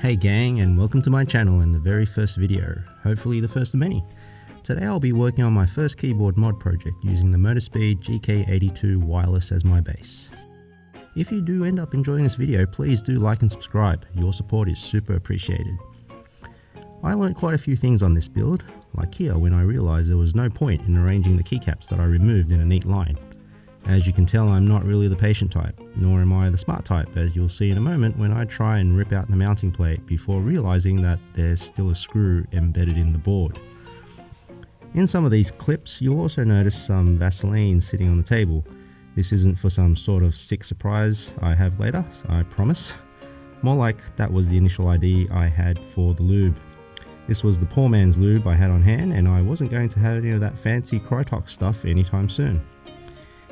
Hey gang, and welcome to my channel and the very first video, hopefully the first of many. Today I'll be working on my first keyboard mod project using the Motospeed GK82 wireless as my base. If you do end up enjoying this video, please do like and subscribe, your support is super appreciated. I learned quite a few things on this build, like here when I realised there was no point in arranging the keycaps that I removed in a neat line. As you can tell, I'm not really the patient type, nor am I the smart type, as you'll see in a moment when I try and rip out the mounting plate before realizing that there's still a screw embedded in the board. In some of these clips, you'll also notice some Vaseline sitting on the table. This isn't for some sort of sick surprise I have later, I promise. More like that was the initial idea I had for the lube. This was the poor man's lube I had on hand, and I wasn't going to have any of that fancy Krytox stuff anytime soon.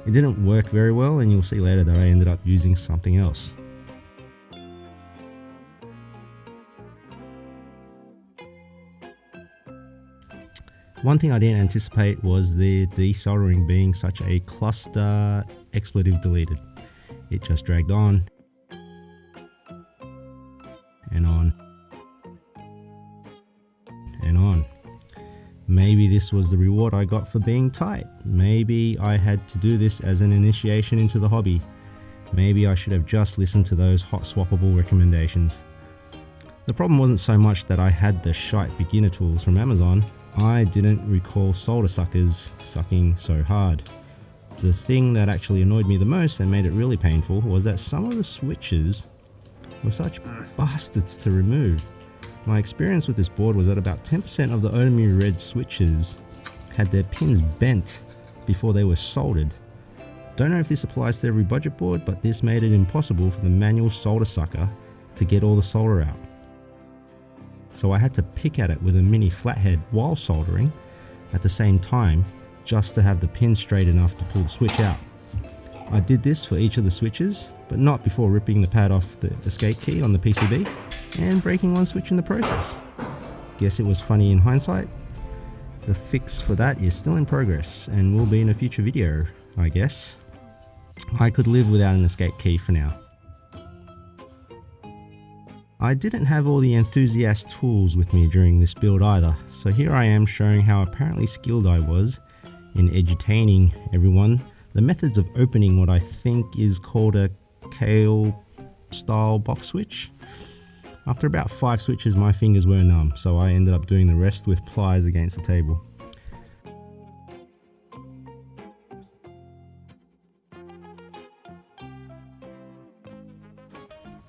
It didn't work very well, and you'll see later that I ended up using something else. One thing I didn't anticipate was the desoldering being such a cluster expletive deleted. It just dragged on and on and on. Maybe this was the reward I got for being tight. Maybe I had to do this as an initiation into the hobby. Maybe I should have just listened to those hot swappable recommendations. The problem wasn't so much that I had the shite beginner tools from Amazon. I didn't recall solder suckers sucking so hard. The thing that actually annoyed me the most and made it really painful was that some of the switches were such bastards to remove. My experience with this board was that about 10% of the Otomu red switches had their pins bent before they were soldered. Don't know if this applies to every budget board, but this made it impossible for the manual solder sucker to get all the solder out. So I had to pick at it with a mini flathead while soldering at the same time, just to have the pin straight enough to pull the switch out. I did this for each of the switches, but not before ripping the pad off the escape key on the PCB and breaking one switch in the process. Guess it was funny in hindsight. The fix for that is still in progress and will be in a future video, I guess. I could live without an escape key for now. I didn't have all the enthusiast tools with me during this build either, so here I am showing how apparently skilled I was in edutaining everyone the methods of opening what I think is called a Kale style box switch. After about 5 switches my fingers were numb, so I ended up doing the rest with pliers against the table.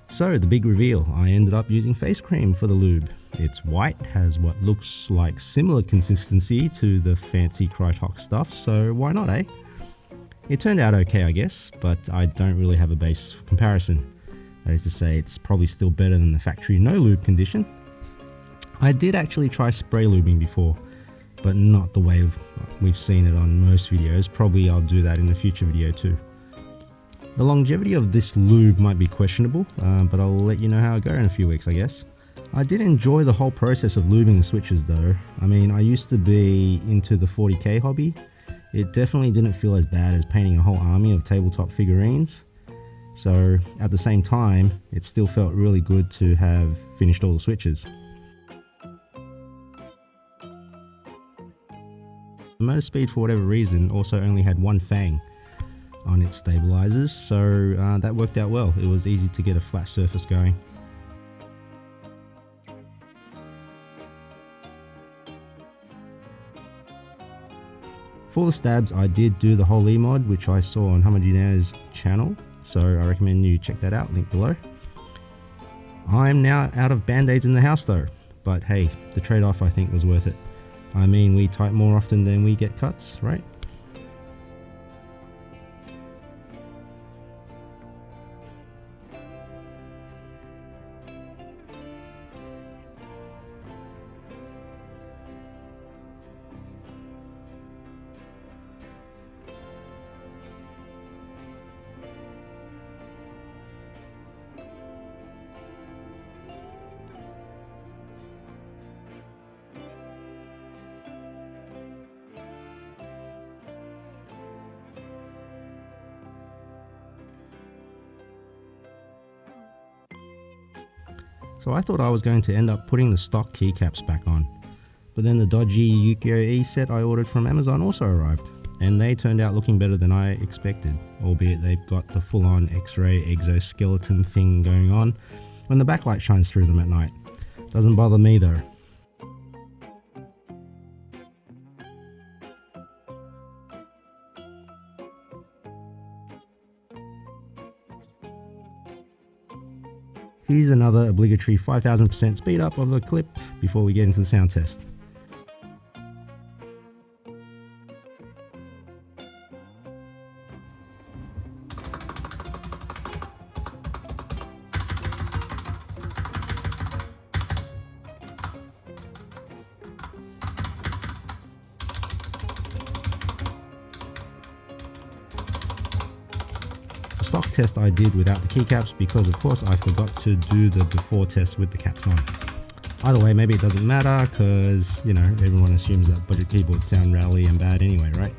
So the big reveal, I ended up using face cream for the lube. It's white, has what looks like similar consistency to the fancy Krytox stuff, so why not, eh? It turned out okay, I guess, but I don't really have a base for comparison. That is to say, it's probably still better than the factory no lube condition. I did actually try spray lubing before, but not the way we've seen it on most videos. Probably I'll do that in a future video too. The longevity of this lube might be questionable, but I'll let you know how it goes in a few weeks, I guess. I did enjoy the whole process of lubing the switches though. I mean, I used to be into the 40k hobby. It definitely didn't feel as bad as painting a whole army of tabletop figurines. So at the same time, it still felt really good to have finished all the switches. The Motospeed, for whatever reason, also only had one fang on its stabilizers, so that worked out well. It was easy to get a flat surface going. For the stabs, I did do the whole E-mod, which I saw on Homogeneo's channel, so I recommend you check that out, link below. I'm now out of band-aids in the house though, but hey, the trade-off I think was worth it. I mean, we type more often than we get cuts, right? So I thought I was going to end up putting the stock keycaps back on. But then the dodgy Yukio E set I ordered from Amazon also arrived, and they turned out looking better than I expected, albeit they've got the full-on X-ray exoskeleton thing going on when the backlight shines through them at night. Doesn't bother me though. Here's another obligatory 5000% speed up of the clip before we get into the sound test. Stock test I did without the keycaps because of course I forgot to do the before test with the caps on. Either way, maybe it doesn't matter because, you know, everyone assumes that budget keyboards sound rattly and bad anyway, right?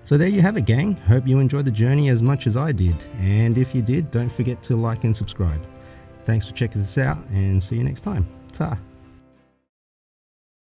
So there you have it, gang. Hope you enjoyed the journey as much as I did, and if you did, don't forget to like and subscribe. Thanks for checking this out, and see you next time. Ta!